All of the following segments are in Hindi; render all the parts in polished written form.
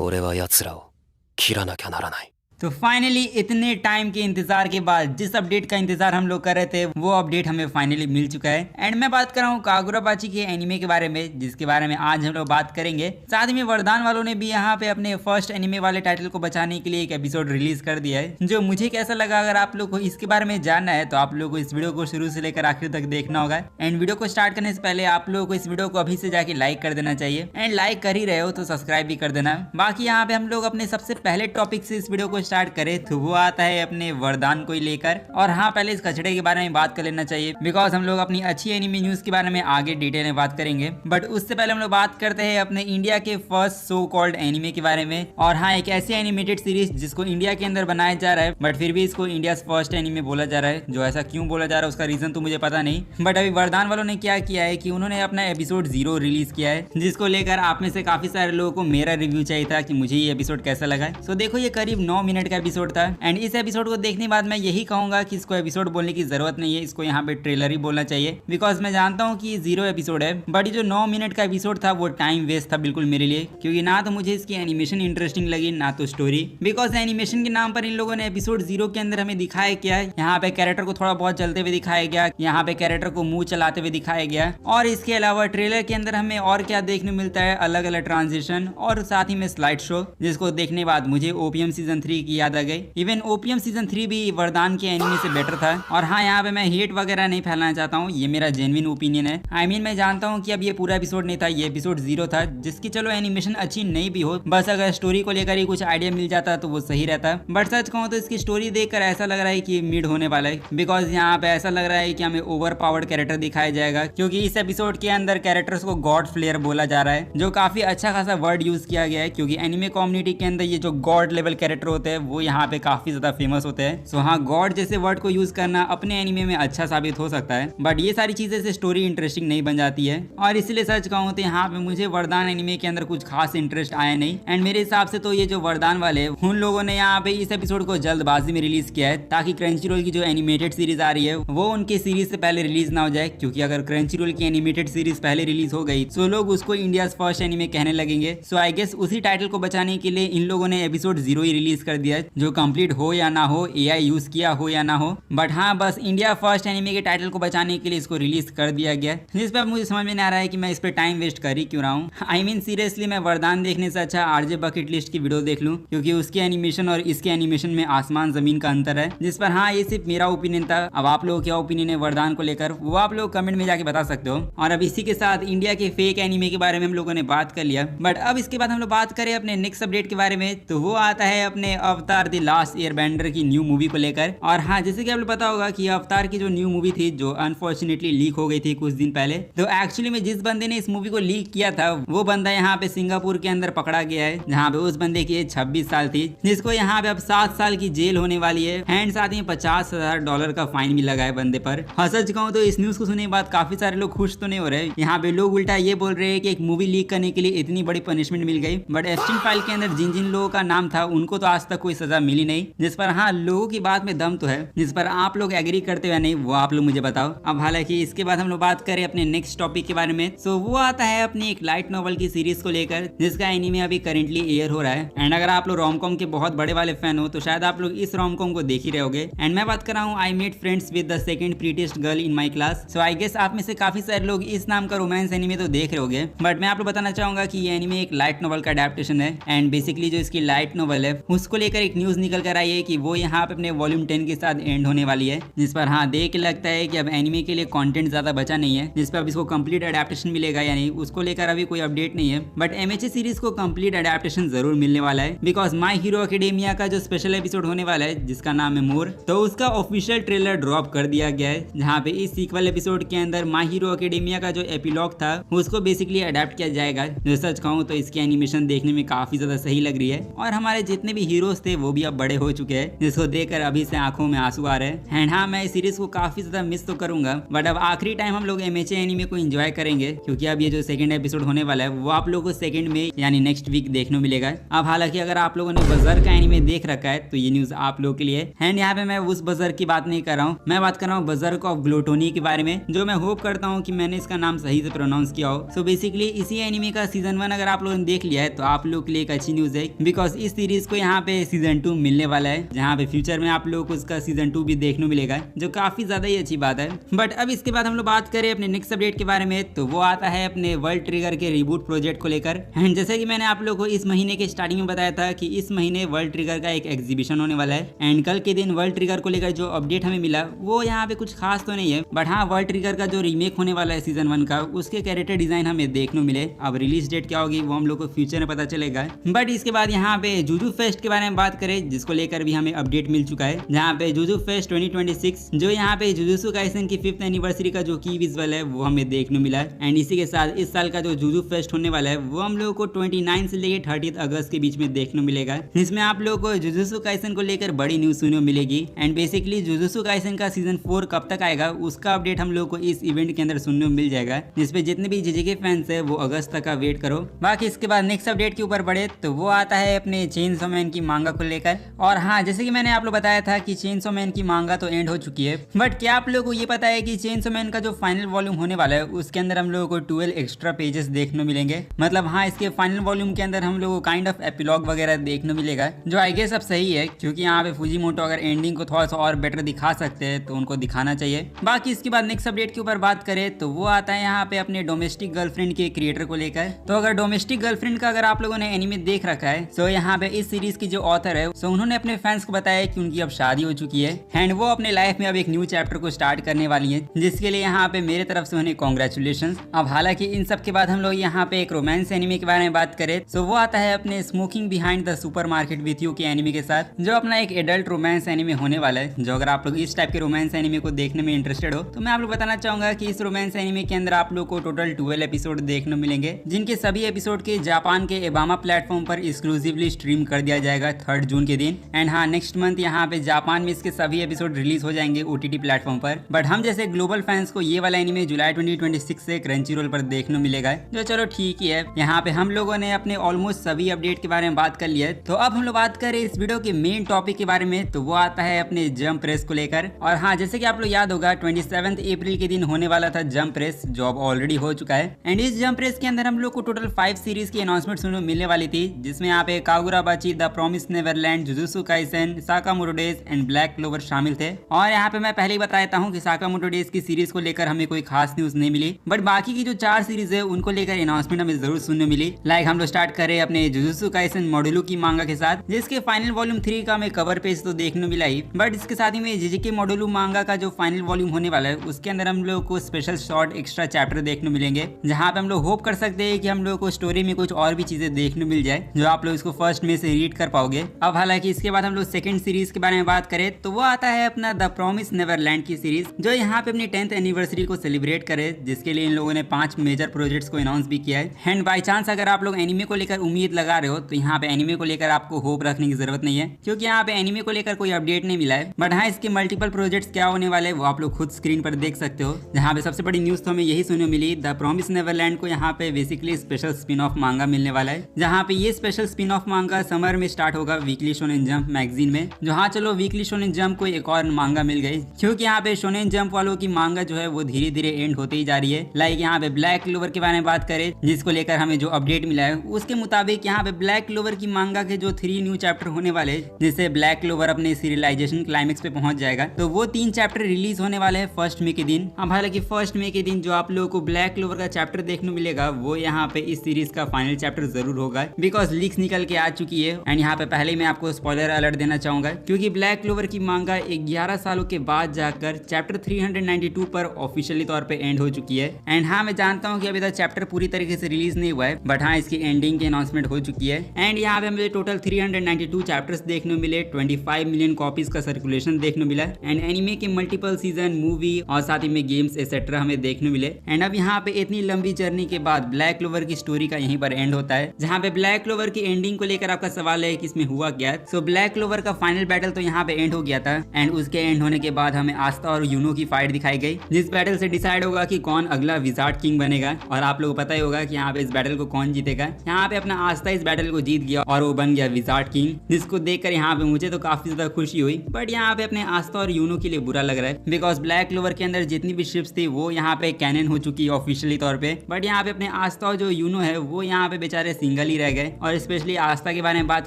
俺は奴らを切らなきゃならない。 तो फाइनली इतने टाइम के इंतजार के बाद जिस अपडेट का इंतजार हम लोग कर रहे थे वो अपडेट हमें फाइनली मिल चुका है। एंड मैं बात कर रहा हूँ कागुराबाची के एनिमे के बारे में, जिसके बारे में आज हम लोग बात करेंगे। साथ ही में वरदान वालों ने भी यहाँ पे अपने फर्स्ट एनिमे वाले टाइटल को बचाने के लिए एक एपिसोड रिलीज कर दिया है, जो मुझे कैसा लगा। अगर आप लोग को इसके बारे में जानना है तो आप लोग को इस वीडियो को शुरू से लेकर आखिर तक देखना होगा। एंड वीडियो को स्टार्ट करने से पहले आप लोगों को इस वीडियो को अभी से जाके लाइक कर देना चाहिए। एंड लाइक कर ही रहे हो तो सब्सक्राइब भी कर देना। बाकी यहाँ पे हम लोग अपने सबसे पहले टॉपिक से इस वीडियो को स्टार्ट करें तो वो आता है अपने वरदान को लेकर। और हाँ, पहले इस कचड़े के बारे में बात कर लेना चाहिए, बिकॉज हम लोग अपनी अच्छी एनिमे न्यूज के बारे में आगे डिटेल में बात करेंगे। बट उससे पहले हम लोग बात करते हैं अपने इंडिया के फर्स्ट सो कॉल्ड एनिमे के बारे में। और हाँ, एक ऐसी एनिमेटेड सीरीज जिसको इंडिया के अंदर बनाया जा रहा है, बट फिर भी इसको इंडिया फर्स्ट एनिमे बोला जा रहा है। जो ऐसा क्यों बोला जा रहा है उसका रीजन तो मुझे पता नहीं, बट अभी वरदान वालों ने क्या किया है कि उन्होंने अपना एपिसोड 0 रिलीज किया है, जिसको लेकर आप में से काफी सारे लोगों को मेरा रिव्यू चाहिए था कि मुझे ये एपिसोड कैसा लगा। सो देखो, ये करीब 9 मिनट का एपिसोड था। एंड इस एपिसोड को देखने के बाद मैं यही कहूंगा कि इसको एपिसोड बोलने की जरूरत नहीं है, इसको यहाँ पे ट्रेलर ही बोलना चाहिए। बिकॉज मैं जानता हूँ कि 0 एपिसोड है, बट ये जो 9 मिनट का एपिसोड था वो टाइम वेस्ट था बिल्कुल मेरे लिए, क्योंकि ना तो मुझे इसकी एनिमेशन इंटरेस्टिंग लगी ना तो स्टोरी। बिकॉज एनिमेशन के नाम पर इन लोगों ने एपिसोड 0 के अंदर हमें दिखाया क्या है, यहाँ पे कैरेक्टर को थोड़ा बहुत चलते हुए दिखाया गया, यहाँ पे कैरेक्टर को मुंह चलाते हुए दिखाया गया। और इसके अलावा ट्रेलर के अंदर हमें और क्या देखने मिलता है, अलग अलग ट्रांजिशन और साथ ही में स्लाइड शो, जिसको देखने के बाद मुझे ओपीएम सीजन 3 की याद आ गई। इवन ओपीएम सीजन 3 भी वरदान के एनिमे से बेटर था। और हाँ, यहाँ पे मैं हेट वगैरह नहीं फैलाना चाहता हूँ, ये मेरा जेन्युइन ओपिनियन है। आई मीन मैं जानता हूँ कि अब ये पूरा एपिसोड नहीं था, ये एपिसोड 0 था, जिसकी चलो एनिमेशन अच्छी नहीं भी हो, बस अगर स्टोरी को लेकर ही कुछ आइडिया मिल जाता तो वो सही रहता। बट सच कहूँ तो इसकी स्टोरी देखकर ऐसा लग रहा है कि मिड होने वाला है। बिकॉज यहाँ पे ऐसा लग रहा है कि हमें ओवर पावर्ड कैरेक्टर दिखाया जाएगा, क्योंकि इस एपिसोड के अंदर कैरेक्टर्स को गॉड फ्लेयर बोला जा रहा है, जो काफी अच्छा खासा वर्ड यूज किया गया है, क्योंकि एनिमे कम्युनिटी के अंदर ये जो गॉड लेवल कैरेक्टर होते हैं वो यहाँ पे काफी ज्यादा फेमस होते हैं। सो हाँ, गॉड जैसे वर्ड को यूज करना अपने एनिमे में अच्छा साबित हो सकता है, बट ये सारी चीजें से स्टोरी इंटरेस्टिंग नहीं बन जाती है। और इसलिए सच कहूँ तो यहाँ पे मुझे वरदान एनिमे के अंदर कुछ खास इंटरेस्ट आया नहीं। एंड मेरे हिसाब से तो ये जो वरदान वाले उन लोगों ने यहाँ पे इस एपिसोड को जल्दबाजी में रिलीज किया है, ताकि क्रंचीरोल की जो एनिमेटेड सीरीज आ रही है वो उनकी सीरीज से पहले रिलीज ना हो जाए। क्योंकि अगर क्रंचीरोल की एनिमेटेड सीरीज पहले रिलीज हो गई तो लोग उसको इंडिया फर्स्ट एनिमे कहने लगेंगे। सो आई गेस उसी टाइटल को बचाने के लिए इन लोगों ने एपिसोड 0 ही रिलीज कर दिया, जो कंप्लीट हो या ना हो, एआई यूज किया हो या ना हो, बट हाँ, बस इंडिया फर्स्ट एनिमे के टाइटल को बचाने के लिए इसको रिलीज कर दिया गया, जिस पर मुझे समझ में नहीं आ रहा है कि मैं इस पर टाइम वेस्ट कर ही क्यों रहा हूँ। आई मीन सीरियसली, मैं वरदान देखने से अच्छा आरजे बकेट लिस्ट की वीडियो देख लूँ, क्योंकि उसकी एनिमेशन और इसके एनिमेशन में आसमान जमीन का अंतर है। जिस पर हाँ, ये सिर्फ मेरा ओपिनियन था। अब आप लोगों क्या ओपिनियन है वरदान को लेकर, वो आप लोग कमेंट में जाके बता सकते हो। और अब इसी के साथ इंडिया के फेक एनिमे के बारे में हम लोगों ने बात कर लिया, बट अब इसके बाद हम लोग बात करें अपने नेक्स्ट अपडेट के बारे में, तो वो आता है अपने अवतार द लास्ट एयरबेंडर की न्यू मूवी को लेकर। और हाँ, जैसे कि आप लोग पता होगा कि अवतार की जो न्यू मूवी थी, जो अनफॉर्चुनेटली लीक हो गई थी कुछ दिन पहले, तो एक्चुअली में जिस बंदे ने इस मूवी को लीक किया था वो बंदा यहाँ पे सिंगापुर के अंदर पकड़ा गया है, जहाँ पे उस बंदे की एज 26 साल थी, जिसको यहाँ पे अब 7 साल की जेल होने वाली है। एंड साथ ही $50,000 का फाइन भी लगा है बंदे पर। हाँ, सच कहूँ तो इस न्यूज को सुनने के बाद काफी सारे लोग खुश तो नहीं हो रहे। यहाँ पे लोग उल्टा ये बोल रहे हैं कि एक मूवी लीक करने के लिए इतनी बड़ी पनिशमेंट मिल गई, बट एप्स्टीन फाइल के अंदर जिन जिन लोगों का नाम था उनको तो आज तक कोई सजा मिली नहीं। जिस पर हाँ, लोगों की बात में दम तो है, जिस पर आप लोग एग्री करते हुए नहीं वो आप लोग मुझे बताओ। अब हालांकि इसके बाद हम लोग बात करें अपने नेक्स्ट टॉपिक के बारे में, सो वो आता है अपनी एक लाइट नॉवल की सीरीज को लेकर, जिसका एनीमे अभी करेंटली एयर हो रहा है। एंड अगर आप लोग रोमकॉम के बहुत बड़े वाले फैन हो तो शायद आप लोग इस रोमकॉम को देख ही रहे होगे। एंड मैं बात कर रहा हूँ I made friends with the second prettiest girl in my class. So I guess आप में से काफी सारे लोग इस नाम का रोमांस एनीमे तो देख रहे होगे, बट मैं आप लोग बताना चाहूंगा कि ये एनीमे एक लाइट नॉवल का अडैप्टेशन है। एंड बेसिकली जो इसकी लाइट नॉवल है उसको लेकर एक न्यूज निकल कर आई है कि वो यहाँ पे अपने वॉल्यूम 10 के साथ एंड होने वाली है, जिस पर हाँ, देख के लगता है कि अब एनीमे के लिए कंटेंट ज्यादा बचा नहीं है, जिस पर अब इसको कंप्लीट अडैप्टेशन मिलेगा या नहीं उसको लेकर अभी कोई अपडेट नहीं है। बट एमएचए सीरीज को कंप्लीट अडैप्टेशन जरूर मिलने वाला है, बिकॉज माय हीरो एकेडेमिया का जो स्पेशल एपिसोड होने वाला है जिसका नाम है मोर, तो उसका ऑफिशियल ट्रेलर ड्रॉप कर दिया गया है, जहाँ पे इस सीक्वल एपिसोड के अंदर माय हीरो एकेडेमिया का जो एपिलॉग था उसको बेसिकली अडेप्ट किया जाएगा। जो सच कहूँ तो इसकी एनिमेशन देखने में काफी ज्यादा सही लग रही है, और हमारे जितने भी हीरोज हीरोज थे वो भी अब बड़े हो चुके हैं, जिसको देखकर अभी से आंखों में आंसू आ रहे हैं। एंड हाँ, मैं इस सीरीज को काफी ज्यादा मिस तो करूंगा, बट अब आखिरी टाइम हम लोग एमएचए एनीमे को एंजॉय करेंगे, क्योंकि अब ये जो सेकंड एपिसोड होने वाला है वो आप लोगों को सेकंड में यानी नेक्स्ट वीक देखने मिलेगा। अब हालांकि अगर आप लोगों ने बजर का एनीमे देख रखा है तो ये न्यूज आप लोगों के लिए। एंड यहाँ पे मैं उस बजर की बात नहीं कर रहा हूँ, मैं बात कर रहा हूँ बजर्क ऑफ ग्लूटोनी के बारे में, जो मैं होप करता हूँ कि मैंने इसका नाम सही से प्रोनाउंस किया हो। सो बेसिकली इसी एनीमे का सीजन 1 अगर आप लोगों ने देख लिया है तो आप लोगों के लिए एक अच्छी न्यूज है, बिकॉज इस सीरीज को यहाँ पे सीजन 2 मिलने वाला है, जहाँ पे फ्यूचर में आप लोगों को इसका सीजन 2 भी देखने मिलेगा, जो काफी ज्यादा ही अच्छी बात है। बट अब इसके बाद हम लोग बात करें अपने नेक्स्ट अपडेट के बारे में, तो वो आता है अपने वर्ल्ड ट्रिगर के रिबूट प्रोजेक्ट को लेकर। एंड जैसे कि मैंने आप लोगों को इस महीने के स्टार्टिंग में बताया था कि इस महीने वर्ल्ड ट्रिगर का एक एग्जीबिशन होने वाला है। एंड कल के दिन वर्ल्ड ट्रिगर को लेकर जो अपडेट हमें मिला वो यहाँ पे कुछ खास तो नहीं है, बट हाँ, वर्ल्ड ट्रिगर का जो रीमेक होने वाला है सीजन 1 का, उसके कैरेक्टर डिजाइन हमें देखने मिले। अब रिलीज डेट क्या होगी वो हम लोग को फ्यूचर में पता चलेगा। बट इसके बाद यहाँ पे जुजू फेस्ट के बारे में बात करें, जिसको लेकर भी हमें अपडेट मिल चुका है, जहाँ पे जुजू फेस्ट 2026 जो यहाँ पे जुजुत्सु काइसेन की 5th एनिवर्सरी का जो की विजुअल है वो हमें देखने मिला। एंड इसी के साथ इस साल का जो जुजू फेस्ट होने वाला है वो हम लोगों को 29 से लेकर 30 अगस्त के बीच में देखने मिलेगा, जिसमें आप लोगों को जुजुत्सु काइसेन को लेकर बड़ी न्यूज सुनने को मिलेगी। एंड बेसिकली जुजुत्सु काइसेन का सीजन 4 कब तक आएगा उसका अपडेट हम लोग को इस इवेंट के अंदर सुनने को मिल जाएगा, जिसपे जितने भी जेजेके फैंस है वो अगस्त तक का वेट करो। बाकी इसके बाद नेक्स्ट अपडेट के ऊपर बढ़े तो वो आता है अपने चेनसो मैन की मांगा को लेकर। और हाँ, जैसे कि मैंने आप लोग बताया था कि चेनसो मैन की मांगा तो एंड हो चुकी है, बट क्या आप लोगों को ये पता है कि चेनसो मैन का जो फाइनल वॉल्यूम होने वाला है उसके अंदर हम लोगों को 12 एक्स्ट्रा पेजेस देखने मिलेंगे। मतलब हाँ, इसके फाइनल वॉल्यूम के अंदर हम लोगों को काइंड ऑफ एपिलॉग वगैरह देखने मिलेगा, जो आई गेस अब सही है, क्योंकि यहाँ पे फुजीमोटो अगर एंडिंग को थोड़ा सा और बेटर दिखा सकते हैं तो उनको दिखाना चाहिए। बाकी इसके बाद नेक्स्ट अपडेट के ऊपर बात करें तो वो आता है यहाँ पे अपने डोमेस्टिक गर्लफ्रेंड के क्रिएटर को लेकर। तो अगर डोमेस्टिक गर्लफ्रेंड का अगर आप लोगों ने एनीमे देख रखा है तो यहाँ पे इस सीरीज की जो ऑथर है सो उन्होंने अपने फैंस को बताया कि उनकी अब शादी हो चुकी है एंड वो अपने लाइफ में अब एक न्यू चैप्टर को स्टार्ट करने वाली है, जिसके लिए यहाँ पे मेरे तरफ से उन्हें कॉन्ग्रेचुलेशन। अब हालांकि इन सब के बाद हम लोग यहाँ पे एक रोमांस एनिमे के बारे में बात करें तो वो आता है अपने smoking behind the supermarket with you के एनिमे के साथ, जो अपना एक एडल्ट रोमांस एनिमे होने वाला है। जो अगर आप लोग इस टाइप के रोमांस एनिमे को देखने में इंटरेस्टेड हो तो मैं आप लोग बताना चाहूंगा कि इस रोमांस एनिमे के अंदर आप लोग को टोटल 12 एपिसोड देखने मिलेंगे, जिनके सभी एपिसोड के जापान के एबामा प्लेटफॉर्म पर एक्सक्लूसिवली स्ट्रीम कर दिया जाएगा 3 जून के दिन। एंड हाँ, नेक्स्ट मंथ यहाँ पे जापान में इसके सभी एपिसोड रिलीज हो जाएंगे OTT प्लेटफॉर्म पर। बट हम जैसे ग्लोबल फैंस को ये वाला एनिमे जुलाई 2026 से क्रंचीरोल पर देखने मिलेगा, जो चलो ठीक ही है। यहाँ पे हम लोगों ने अपने ऑलमोस्ट सभी अपडेट के बारे में बात कर लिया है। तो अब हम लोग बात करें इस वीडियो के मेन टॉपिक के बारे में, तो वो आता है अपने जंप रेस को लेकर। और हाँ, जैसे कि आप लोग याद होगा 27 अप्रैल के दिन होने वाला था जंप रेस, जो अब ऑलरेडी हो चुका है। एंड इस जंप रेस के अंदर हम लोग को टोटल 5 सीरीज की अनाउंसमेंट सुनने मिलने वाली थी, जिसमें यहाँ पे Kagurabachi, the Promised Neverland, Jujutsu Kaisen, Sakamoto Days and Black Clover शामिल थे। और यहाँ पे मैं पहले ही बता देता हूँ कि साकामोटो डेज की सीरीज को लेकर हमें कोई खास न्यूज नहीं मिली, बट बाकी की जो 4 सीरीज है उनको लेकर अनाउंसमेंट हमें जरूर सुनने मिली। लाइक हम लोग स्टार्ट करें अपने जुजुत्सु काइसेन मॉड्यूलो की मांगा के साथ, जिसके फाइनल वॉल्यूम 3 का हमें कवर पेज तो देखने मिला ही, बट इसके साथ ही में जेजेके मॉड्यूलो मांगा का जो फाइनल वॉल्यूम होने वाला है उसके अंदर हम लोग को स्पेशल शॉर्ट एक्स्ट्रा चैप्टर देखने मिलेंगे, जहाँ पे हम लोग होप कर सकते हैं कि हम लोग को स्टोरी में कुछ और भी चीजें देखने मिल जाए, जो आप लोग इसको फर्स्ट में से रीड कर पाओगे। अब हालांकि इसके बाद हम लोग सेकंड सीरीज के बारे में बात करें तो वो आता है अपना द प्रॉमिस नेवरलैंड की सीरीज, जो यहाँ पे अपनी 10th एनिवर्सरी को सेलिब्रेट करे, जिसके लिए इन लोगों ने 5 मेजर प्रोजेक्ट्स को अनाउंस भी किया है। एंड बाई चांस अगर आप लोग एनिमे को लेकर उम्मीद लगा रहे हो तो यहाँ पे एनिमे को लेकर आपको होप रखने की जरूरत नहीं है, क्योंकि यहाँ पे एनिमे को लेकर कोई अपडेट नहीं मिला है। बट हाँ, इसके मल्टीपल प्रोजेक्ट्स क्या होने वाले वो आप लोग खुद स्क्रीन पर देख सकते हो। जहाँ पे सबसे बड़ी न्यूज तो हमें यही सुनने मिली, द प्रॉमिस नेवरलैंड को यहाँ पे बेसिकली स्पेशल स्पिन ऑफ मांगा मिलने वाला है, जहाँ पे ये स्पेशल स्पिन ऑफ मांगा समर में स्टार्ट होगा वीकली शोनेन जंप मैगजीन में। जो हाँ, चलो वीकली शोनेन जंप को एक और मांगा मिल गई, क्योंकि यहाँ पे शोनेन जंप वालों की मांगा जो है वो धीरे धीरे एंड होते ही जा रही है। लाइक यहाँ पे ब्लैक क्लोवर के बारे में बात करें, जिसको लेकर हमें जो अपडेट मिला है उसके मुताबिक यहाँ पे ब्लैक क्लोवर की मांगा के जो 3 न्यू चैप्टर होने वाले, जिससे ब्लैक क्लोवर अपने सीरियलाइजेशन क्लाइमेक्स पे पहुंच जाएगा, तो वो 3 चैप्टर रिलीज होने वाले हैं 1 मई के दिन। अब हालांकि 1 मई के दिन जो आप लोगों को ब्लैक क्लोवर का चैप्टर देखने मिलेगा वो यहाँ पे इस सीरीज का फाइनल चैप्टर जरूर होगा, बिकॉज लीक्स निकल के आ चुकी है। एंड यहाँ पे पहले मैं आपको स्पॉइलर अलर्ट देना चाहूंगा, क्योंकि ब्लैक क्लोवर की मांगा 11 सालों के बाद जाकर चैप्टर 392 पर ऑफिशियली तौर पे एंड हो चुकी है। एंड हाँ, मैं जानता हूँ कि अभी तक चैप्टर पूरी तरीके से रिलीज नहीं हुआ है, बट हाँ, इसकी एंडिंग की अनाउंसमेंट हो चुकी है। एंड यहाँ पे मुझे टोटल 392 चैप्टर्स देखने मिले, 25 मिलियन कॉपीज का सर्कुलेशन देखने मिला, एंड एनिमे के मल्टीपल सीजन, मूवी और साथ ही में गेम्स एक्सेट्रा हमें देखने मिले। एंड अब यहाँ पे इतनी लंबी जर्नी के बाद ब्लैक क्लोवर की स्टोरी का यहीं पर एंड होता है, जहाँ पे ब्लैक क्लोवर की एंडिंग को लेकर आपका सवाल है कि इसमें हुआ क्या। सो ब्लैक क्लोवर का फाइनल बैटल तो यहाँ पे एंड हो गया था एंड उसके एंड होने के बाद हमें आस्था और यूनो की फाइट दिखाई गई, जिस बैटल से डिसाइड होगा कि कौन अगला विजार्ड किंग बनेगा। और आप लोगों को पता ही होगा कि यहाँ पे इस बैटल को कौन जीतेगा। यहाँ पे अपना आस्था इस बैटल को जीत गया और वो बन गया विजार्ड किंग, जिसको देखकर यहाँ पे मुझे तो काफी ज्यादा खुशी हुई। बट यहाँ पे अपने आस्था और यूनो के लिए बुरा लग रहा है, बिकॉज ब्लैक क्लोवर के अंदर जितनी भी शिप्स थी वो यहाँ पे कैनन हो चुकी है ऑफिशियली तौर पे। बट यहाँ पे अपने आस्था और जो यूनो है वो यहाँ पे बेचारे सिंगल ही रह गए। और स्पेशली आस्था के बारे में बात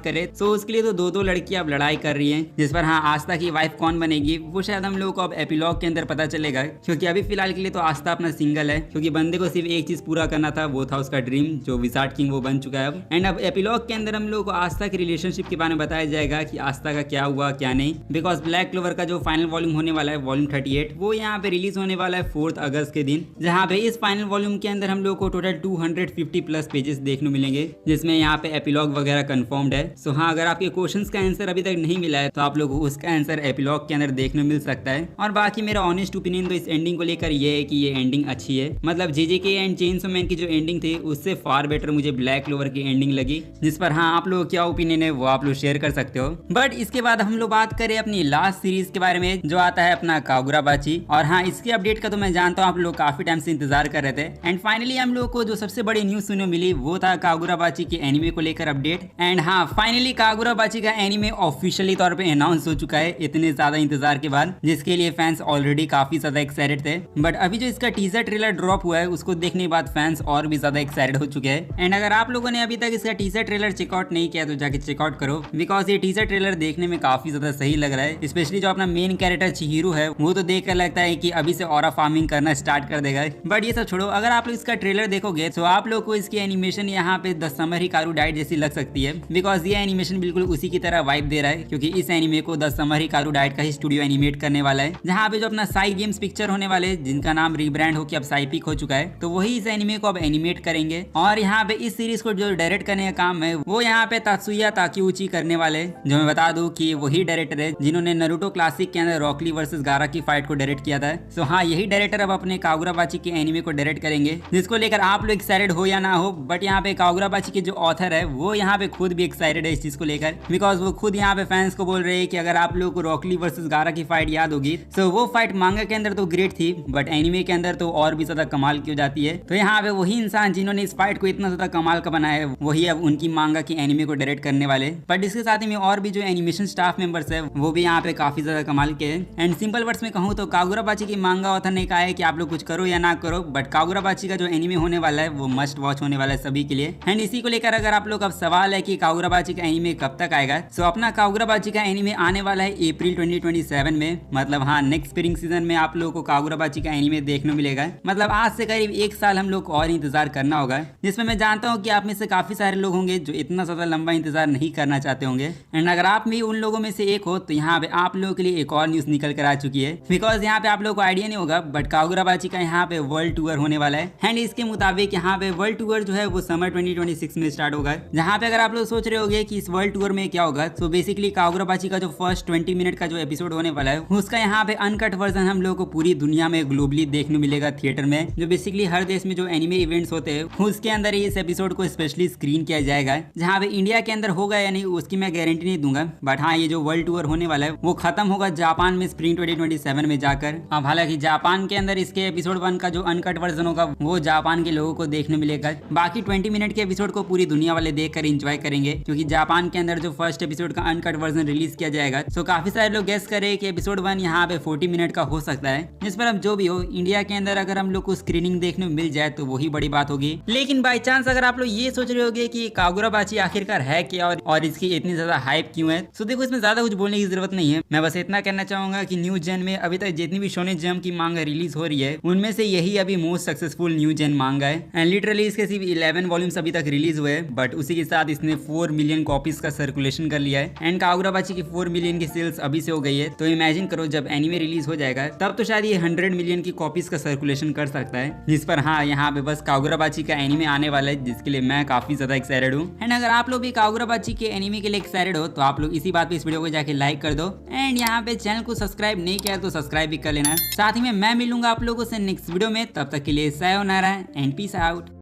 करें तो उसके लिए तो दो लड़कियां अब लड़ाई कर रही हैं, जिस पर हाँ आस्था की वाइफ कौन बनेगी वो शायद हम लोगों को अब एपिलॉग के अंदर पता चलेगा, क्योंकि अभी फिलहाल के लिए तो आस्था अपना सिंगल है, क्योंकि बंदे को सिर्फ एक चीज पूरा करना था, वो था उसका ड्रीम, जो विजार्ड किंग वो बन चुका है अब। एंड अब एपिलॉग के अंदर हम लोगों को आस्था की रिलेशनशिप के बारे में बताया जाएगा कि आस्था का क्या हुआ क्या नहीं, बिकॉज ब्लैक क्लोवर का जो फाइनल वॉल्यूम होने वाला है वॉल्यूम 38 वो यहाँ पे रिलीज होने वाला है 4 अगस्त के दिन, जहाँ पे इस फाइनल वॉल्यूम के अंदर हम लोग को टोटल 250 प्लस पेजेस देखने मिलेंगे, जिसमें यहाँ पे एपिलॉग वगैरह कंफर्म्ड है। सो हाँ, अगर आपके क्वेश्चंस का आंसर अभी तक नहीं मिला है तो आप लोगों को उसका आंसर एपिलॉग के अंदर देखने मिल सकता है। और बाकी मेरा ऑनेस्ट ओपिनियन तो इस एंडिंग को लेकर ये है कि ये एंडिंग अच्छी है, मतलब जेजेके एंड चेनसो मैन की जो एंडिंग थी उससे फार बेटर मुझे ब्लैक क्लोवर की एंडिंग लगी, जिस पर हाँ आप लोगों क्या ओपिनियन है वो आप लोग शेयर कर सकते हो। बट इसके बाद हम लोग बात करें अपनी लास्ट सीरीज के बारे में, जो आता है अपना कागुराबाची। और हाँ, इसके अपडेट का तो मैं जानता हूँ आप लोग काफी टाइम से इंतजार कर रहे थे एंड फाइनली हम लोग को जो सबसे बड़ी न्यूज सुनने मिली वो था कागुराबाची के एनिमे को लेकर अपडेट। एंड हाँ, फाइनली कागुराबाची का एनिमे ऑफिशियली तौर पे अनाउंस हो चुका है इतने ज्यादा इंतजार के बाद, जिसके लिए फैंस ऑलरेडी काफी ज्यादा एक्साइटेड थे। बट अभी जो इसका टीजर ट्रेलर ड्रॉप हुआ है उसको देखने के बाद फैंस और भी ज्यादा एक्साइटेड हो चुके हैं। एंड अगर आप लोगों ने अभी तक इसका टीजर ट्रेलर चेकआउट नहीं किया तो जाके चेकआउट करो, बिकॉज ये टीजर ट्रेलर देखने में काफी ज्यादा सही लग रहा है। स्पेशली जो अपना मेन कैरेक्टर चिहिरो है वो तो देख कर लगता है कि अभी से ऑरा फार्मिंग करना स्टार्ट कर देगा। बट ये सब छोड़ो, अगर आप लोग इसका ट्रेलर देखोगे तो आप लोग को इसकी एनिमेशन यहाँ पे द समर हिकारू डाइट जैसी लग सकती है, बिकॉज ये एनिमेशन बिल्कुल उसी की तरह वाइब दे रहा है, क्योंकि इस एनिमे को द समर हिकारू डाइट का ही स्टूडियो एनिमेट करने वाला है, जहाँ पे जो अपना साई गेम्स पिक्चर होने वाले जिनका नाम रीब्रांड होकर अब साइपिक हो चुका है, तो वही इस एनिमे को अब एनिमेट करेंगे। और यहाँ पे इस सीरीज को जो डायरेक्ट करने का काम है वो यहाँ पे तात्सुया ताकेउची करने वाले, जो मैं बता दूं कि वही डायरेक्टर है जिन्होंने नारुतो क्लासिक के अंदर रॉक ली वर्सेस गारा की फाइट को डायरेक्ट किया था। सो हाँ, यही डायरेक्टर अब अपने कागुराबाची के एनिमे को डायरेक्ट करेंगे, जिसको लेकर आप लोग एक्साइटेड हो या ना हो, बट यहाँ पे कागुराबाची के जो ऑथर है वो यहाँ पे खुद भी एक्साइटेड है इस चीज को लेकर, बिकॉज वो खुद यहाँ पे फैंस को बोल रहे हैं कि अगर आप लोग को रॉक ली वर्सेस गारा की फाइट याद होगी तो वो फाइट मांगा के अंदर तो ग्रेट थी, बट एनिमे के अंदर तो और भी ज्यादा कमाल की हो जाती है। तो यहाँ पे वही इंसान जिन्होंने इस फाइट को इतना ज्यादा कमाल का बनाया है वही अब उनकी मांगा की एनिमे को डायरेक्ट करने वाले। बट इसके साथ ही में और भी जो एनिमेशन स्टाफ मेंबर्स है वो भी यहाँ पे काफी ज्यादा कमाल के हैं। एंड सिंपल वर्ड्स में कहूँ तो कागुराबाची की मांगा ऑथर ने कहा है कि आप लोग कुछ करो या ना करो, बट कागुराबाची का जो एनिमे होने वाला है वो मस्ट वॉच होने वाला है सभी के लिए। एंड इसी को लेकर अगर आप लोग अब सवाल है कि कागुराबाची का एनिमे कब तक आएगा, सो अपना कागुराबाची का एनिमे आने वाला है अप्रैल 2027 में, मतलब हाँ नेक्स्ट स्प्रिंग सीजन में आप लोगों को कागुराबाची का एनिमे देखने मिलेगा। मतलब आज से करीब 1 साल हम लोग को और इंतजार करना होगा, जिसमें मैं जानता हूँ कि आप में से काफी सारे लोग होंगे जो इतना ज्यादा लंबा इंतजार नहीं करना चाहते होंगे। एंड अगर आप भी उन लोगों में से एक हो तो यहाँ पे आप लोगों के लिए एक और न्यूज निकल कर आ चुकी है, बिकॉज यहाँ पे आप लोगों को आइडिया नहीं होगा बट कागुराबाची का यहाँ पे वर्ल्ड टूर होने वाला है। एंड इसके मुताबिक यहाँ पे वर्ल्ड टूर जो है वो समर 2026 में स्टार्ट होगा, जहाँ पे अगर आप लोग सोच रहे होंगे कि इस वर्ल्ड टूर में क्या होगा, तो बेसिकली कागुराबाची का जो फर्स्ट 20 मिनट का जो एपिसोड होने वाला है उसका यहाँ पे अनकट वर्जन हम लोग को पूरी दुनिया में ग्लोबली देखने मिलेगा थिएटर में, जो बेसिकली हर देश में जो एनिमे इवेंट्स होते हैं उसके अंदर इस एपिसोड को स्पेशली स्क्रीन किया जाएगा। जहाँ पे इंडिया के अंदर होगा या नहीं उसकी मैं गारंटी नहीं दूंगा, बट हाँ ये जो वर्ल्ड टूर होने वाला है वो खत्म होगा जापान में स्प्रिंग 2027 में जाकर। अब हालांकि जापान के अंदर इसके एपिसोड 1 का जो अनकट वर्जन होगा वो जापान के लोगों को देखने मिलेगा, बाकी 20 मिनट के एपिसोड को पूरी दुनिया वाले देख कर इंजॉय करेंगे, क्योंकि जापान के अंदर जो फर्स्ट एपिसोड का अनकट वर्जन रिलीज किया जाएगा। सो काफी सारे लोग गेस करे कि एपिसोड 1 यहाँ पे 40 मिनट का हो सकता है, जिस पर अब जो भी हो इंडिया के अंदर अगर हम लोग को स्क्रीनिंग देखने को मिल जाए तो वही बड़ी बात होगी। लेकिन बाई चांस अगर आप लोग ये सोच रहे होगे कि कागुराबाची आखिरकार है क्या और इसकी इतनी ज्यादा हाइप क्यों है, तो देखो इसमें ज्यादा कुछ बोलने की जरूरत नहीं है। मैं बस इतना कहना चाहूंगा कि न्यू जेन में अभी तक जितनी भी शोनेन जंप की मांगा रिलीज हो रही है उनमें से यही अभी मोस्ट सक्सेसफुल न्यू जेन मांगा है। एंड लिटरली इसके सिर्फ 11 वॉल्यूम्स अभी तक रिलीज हुए हैं, बट उसी के साथ इसने 4 मिलियन कॉपीज का सर्कुलेशन कर लिया है। एंड कागुराबाची की 4 मिलियन की सेल्स अभी से हो गई है, तो इमेजिन करो जब एनिमे रिलीज हो जाएगा तब तो शायद ये 100 मिलियन की कॉपीज का सर्कुलेशन कर सकता है, जिस पर हाँ यहाँ पे बस कागुराबाची का एनिमे आने वाला है, जिसके लिए मैं काफी ज्यादा एक्साइटेड हूँ। एंड अगर आप लोग भी कागुराबाची के एनिमे के लिए एक्साइटेड हो तो आप लोग इसी बात पे इस वीडियो को जाके लाइक कर दो। एंड यहाँ पे चैनल को सब्सक्राइब नहीं किया तो सब्सक्राइब भी कर लेना। साथ ही में मैं मिलूंगा आप लोगों से नेक्स्ट वीडियो में, तब तक के लिए सायोनारा एंड पीस आउट।